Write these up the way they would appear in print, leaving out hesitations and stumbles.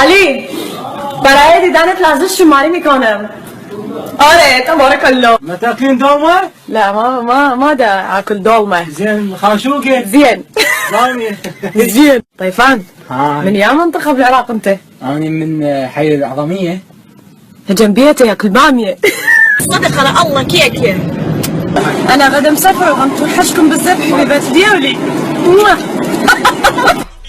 علي برای دیدنت لرزش شماری میکنم. آره تبارک الله. ما تاكلين دومة؟ لا ما دا اكل دولمه. زين خاشوقة؟ زين ثانية. زين. طيفان من يا منطقة بالعراق انت؟ أنا من حي العظمية. جنبيتي ياكل بامية. صدق على الله كيكة. انا غدا مسافرة وعم توحشكم بزاف حبيبات ديالي.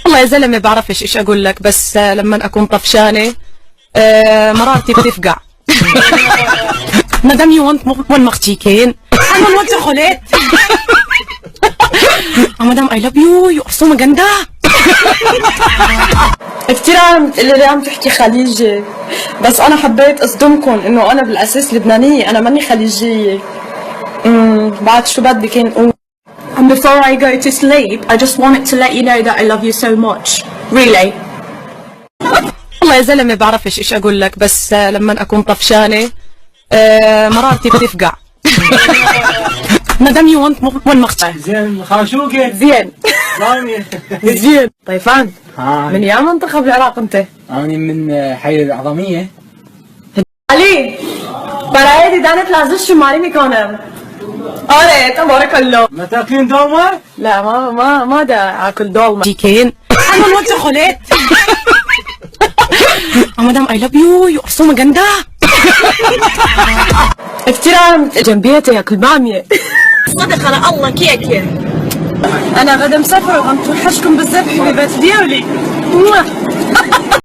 والله يا زلمة بعرفش ايش اقول لك، بس لما اكون طفشانة مرارتي بتفقع. مدام يو وانت وين مختيكين انا وانت خليت. مدام اي لاف يو ار سو مجندا. كثير عم تحكي خليجي، بس انا حبيت اصدمكم انه انا بالاساس لبنانية، انا ماني خليجية. بعد شو بدك نقول؟ And before I go to sleep, I just wanted to let you know that I love you so much. Really. والله يا زلمة بعرفش ايش اقول لك، بس لما اكون طفشانة مرارتي بتفقع. مدام يو وانت وين مختي؟ زين خاشوقة؟ زين. ثانية. زين. طيفان من يا منطقة بالعراق انت؟ أنا من حي العظمية. علي برای دیدنت لرزش شماری میکنم. آره تبارک الله. ما تاكلين دومة؟ لا ما دا اكل دولمه. جيكين انا وانت خليت. مدام اي لاف يو ار سو مجندا. كثير جنبيتي ياكل بامية. صدق على الله كيكة. انا غدا مسافرة وعم توحشكم بزاف حبيبات ديالي.